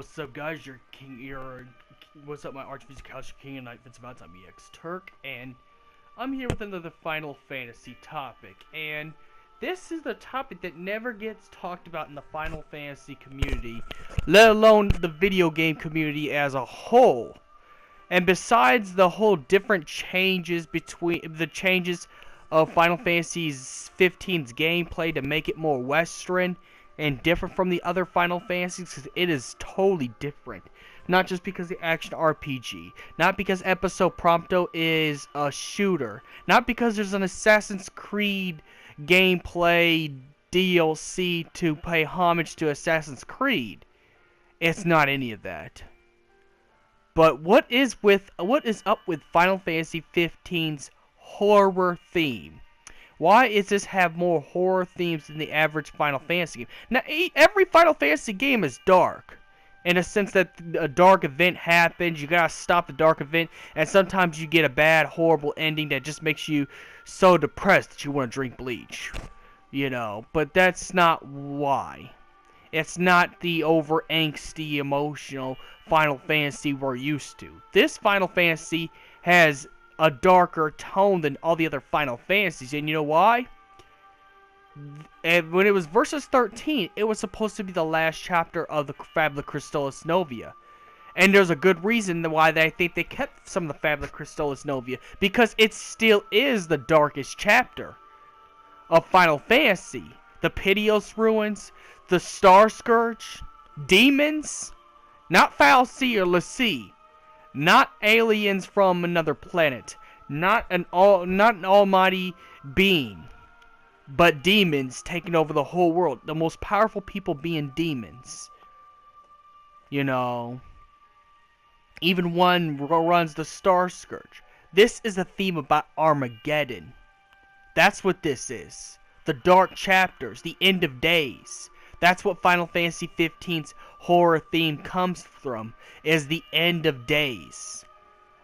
What's up, guys? What's up, my Archbishop Couch King and Knight. It's about time EX Turk, and I'm here with another Final Fantasy topic. And this is the topic that never gets talked about in the Final Fantasy community, let alone the video game community as a whole. And besides the whole different changes of Final Fantasy 15's gameplay to make it more Western and different from the other Final Fantasies, because it is totally different. Not just because the action RPG, not because Episode Prompto is a shooter, not because there's an Assassin's Creed gameplay DLC to pay homage to Assassin's Creed. It's not any of that. But what is up with Final Fantasy 15's horror theme? Why does this have more horror themes than the average Final Fantasy game? Now, every Final Fantasy game is dark, in a sense that a dark event happens, you gotta stop the dark event, and sometimes you get a bad, horrible ending that just makes you so depressed that you want to drink bleach. You know, but that's not why. It's not the over angsty, emotional Final Fantasy we're used to. This Final Fantasy has a darker tone than all the other Final Fantasies, and you know why? And when it was Versus 13, it was supposed to be the last chapter of the Fabula Crystallis Novia. And there's a good reason why I think they kept some of the Fabula Crystallis Novia, because it still is the darkest chapter of Final Fantasy. The Piteous Ruins, the Star Scourge, demons, not Fal'Cie or l'Cie, not aliens from another planet, not an almighty being, but demons taking over the whole world. The most powerful people being demons. You know, even one runs the Star Scourge. This is a theme about Armageddon. That's what this is. The dark chapters, the end of days. That's what Final Fantasy 15's horror theme comes from, is the end of days.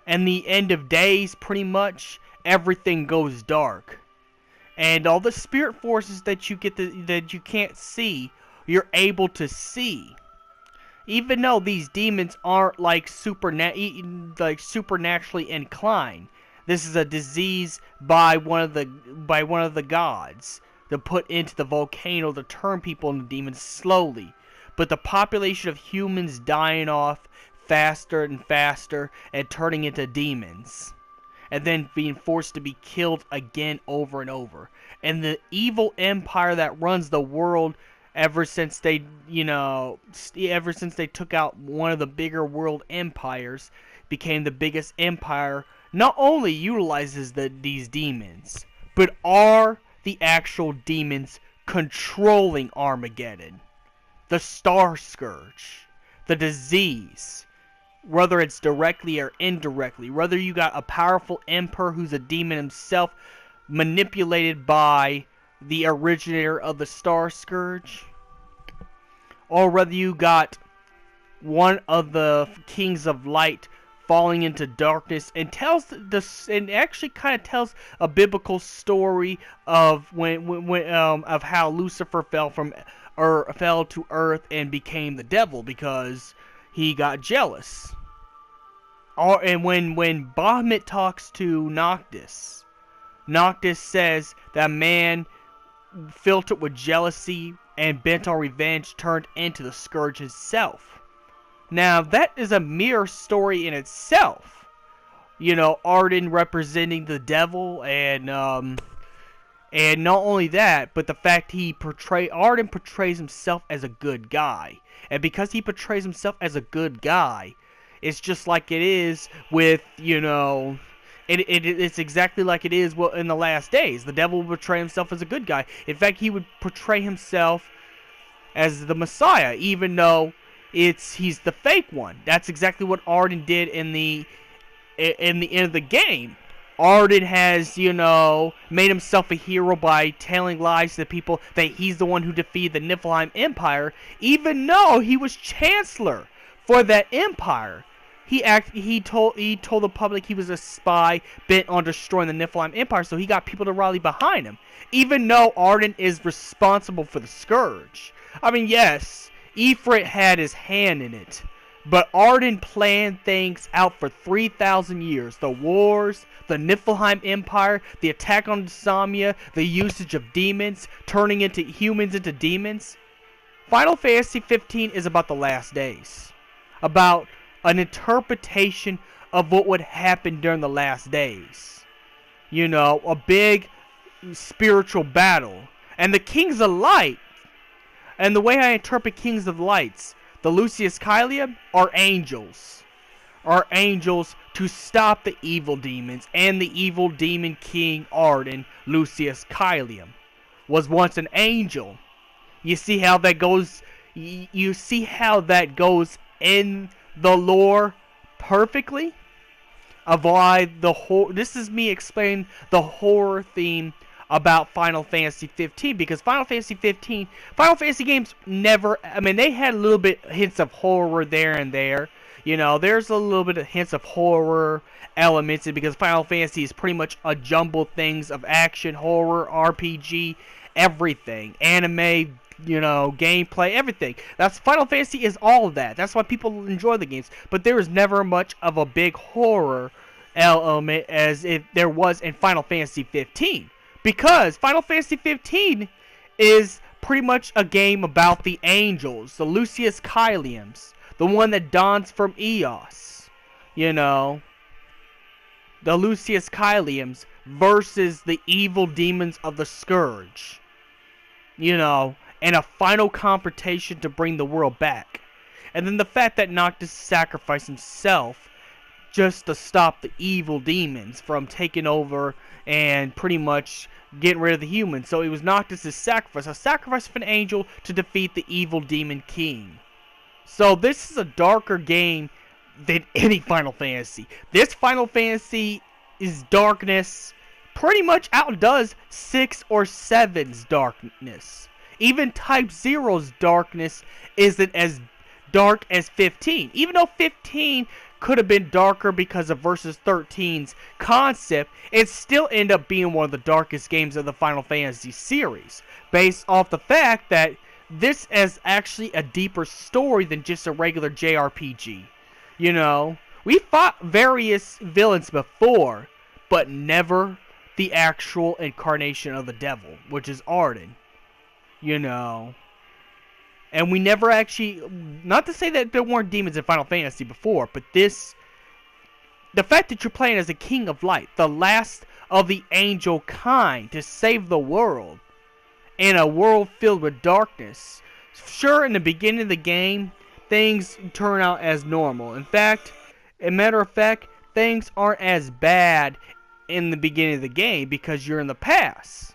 And the end of days, pretty much, everything goes dark. And all the spirit forces that you can't see, you're able to see. Even though these demons aren't like supernaturally inclined. This is a disease by one of the gods to put into the volcano to turn people into demons slowly. But the population of humans dying off faster and faster and turning into demons. And then being forced to be killed again over and over. And the evil empire that runs the world ever since they took out one of the bigger world empires, became the biggest empire, not only utilizes these demons, but are the actual demons controlling Armageddon. The Star Scourge, the disease, whether it's directly or indirectly, whether you got a powerful emperor who's a demon himself, manipulated by the originator of the Star Scourge, or whether you got one of the kings of light falling into darkness, and actually kind of tells a biblical story of of how Lucifer fell to earth and became the devil because he got jealous. And when Bahamut talks to Noctis, Noctis says that man filled with jealousy and bent on revenge turned into the Scourge himself. Now, that is a mirror story in itself. You know, Arden representing the devil, and not only that, but the fact Arden portrays himself as a good guy. And because he portrays himself as a good guy, it's just like it is with, it's exactly like it is in the last days. The devil will portray himself as a good guy. In fact, he would portray himself as the Messiah, even though he's the fake one. That's exactly what Arden did in the end of the game. Arden has, made himself a hero by telling lies to the people that he's the one who defeated the Niflheim Empire, even though he was Chancellor for that empire. He told the public he was a spy bent on destroying the Niflheim Empire, so he got people to rally behind him, even though Arden is responsible for the Scourge. I mean, yes, Ifrit had his hand in it. But Arden planned things out for 3,000 years. The wars, the Niflheim Empire, the attack on Samia, the usage of demons, turning into humans into demons. Final Fantasy 15 is about the last days. About an interpretation of what would happen during the last days. You know, a big spiritual battle. And the Kings of Light, and the way I interpret Kings of Lights, the Lucius Caelum, are angels. Are angels to stop the evil demons. And the evil demon king Arden, Lucius Caelum, was once an angel. You see how that goes? You see how that goes in the lore perfectly? Of why the whole... This is me explaining the horror theme about Final Fantasy 15, because Final Fantasy games never, I mean, they had a little bit hints of horror there and there. You know, there's a little bit of hints of horror elements, because Final Fantasy is pretty much a jumble things of action, horror, RPG, everything, anime, you know, gameplay, everything. That's Final Fantasy is all of that. That's why people enjoy the games. But there is never much of a big horror element as if there was in Final Fantasy 15. Because Final Fantasy 15 is pretty much a game about the angels, the Lucius Caelums, the one that dawns from Eos. You know, the Lucius Caelums versus the evil demons of the Scourge. You know, and a final confrontation to bring the world back. And then the fact that Noctis sacrificed himself just to stop the evil demons from taking over and pretty much getting rid of the humans. So it was Noctis' sacrifice, a sacrifice of an angel to defeat the evil demon king. So this is a darker game than any Final Fantasy. This Final Fantasy is darkness pretty much outdoes 6 or 7's darkness. Even Type 0's darkness isn't as dark as 15. Even though 15 could have been darker because of Versus 13's concept, it still ended up being one of the darkest games of the Final Fantasy series. Based off the fact that this is actually a deeper story than just a regular JRPG. You know, we fought various villains before, but never the actual incarnation of the devil, which is Arden. You know, and we never actually, not to say that there weren't demons in Final Fantasy before, but this, the fact that you're playing as a King of Light, the last of the angel kind to save the world, in a world filled with darkness. Sure, in the beginning of the game, things turn out as normal. In fact, a matter of fact, things aren't as bad in the beginning of the game because you're in the past.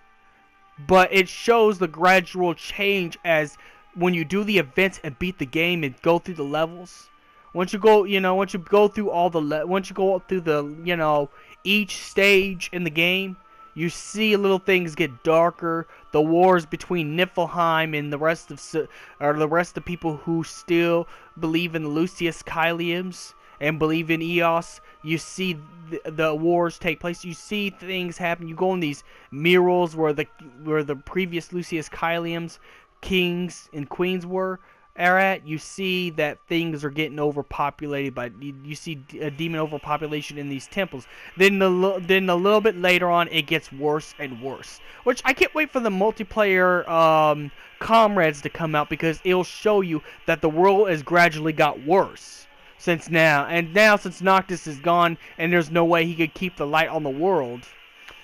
But it shows the gradual change as when you do the events and beat the game and go through the levels. Once you go, you know, once you go through all the, once you go through the, you know, each stage in the game, you see little things get darker. The wars between Niflheim and the rest of people who still believe in the Lucius Caelums and believe in Eos. You see the wars take place. You see things happen. You go in these murals where the previous Lucius Caelums kings and queens are at. You see that things are getting overpopulated by. You see a demon overpopulation in these temples. Then a little bit later on, it gets worse and worse. Which I can't wait for the multiplayer comrades to come out, because it'll show you that the world has gradually got worse. Since since Noctis is gone and there's no way he could keep the light on the world,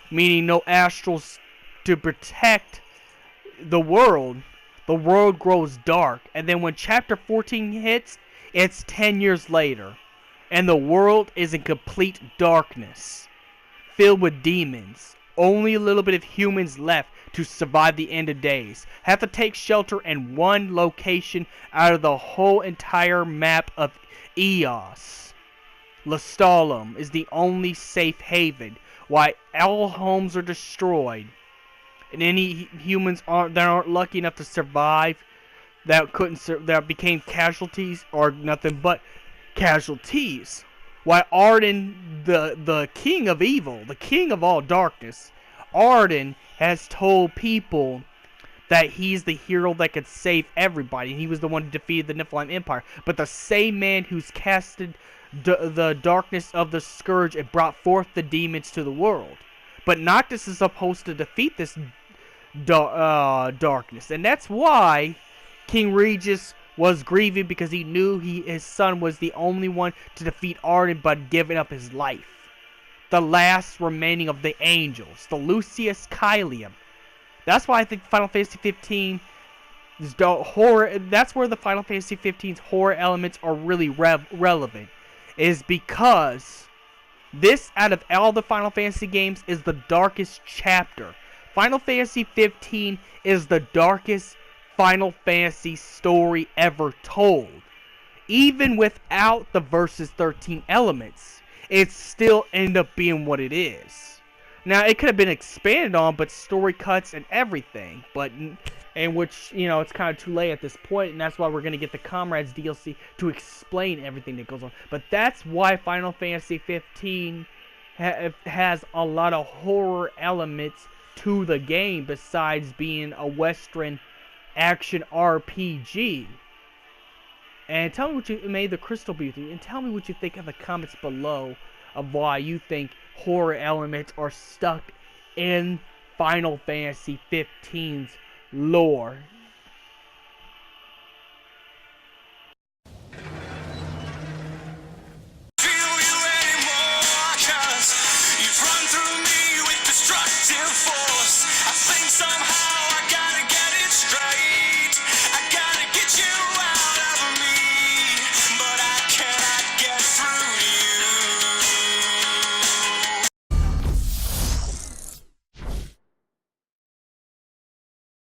meaning no astrals to protect the world grows dark. And then when chapter 14 hits, it's 10 years later, and the world is in complete darkness, filled with demons. Only a little bit of humans left to survive the end of days. Have to take shelter in one location out of the whole entire map of Eos. Lestalem is the only safe haven, while all homes are destroyed, and any humans that aren't lucky enough to survive, that became casualties, are nothing but casualties. While Arden, the king of evil, the king of all darkness, Arden has told people that he's the hero that could save everybody. He was the one who defeated the Nephilim Empire. But the same man who's casted the darkness of the scourge and brought forth the demons to the world. But Noctis is supposed to defeat this darkness. And that's why King Regis was grieving, because he knew his son was the only one to defeat Arden but giving up his life. The last remaining of the angels, the Lucius Caelium. That's why I think Final Fantasy 15 is horror. That's where the Final Fantasy 15's horror elements are really relevant, is because this, out of all the Final Fantasy games, is the darkest chapter. Final Fantasy 15 is the darkest Final Fantasy story ever told. Even without the Versus 13 elements, it still ended up being what it is. Now, it could have been expanded on, but story cuts and everything. But, in which, it's kind of too late at this point, and that's why we're going to get the Comrades DLC to explain everything that goes on. But that's why Final Fantasy 15 has a lot of horror elements to the game, besides being a Western action RPG. And tell me what you made the Crystal Beauty, and tell me what you think in the comments below of why you think horror elements are stuck in Final Fantasy 15's lore.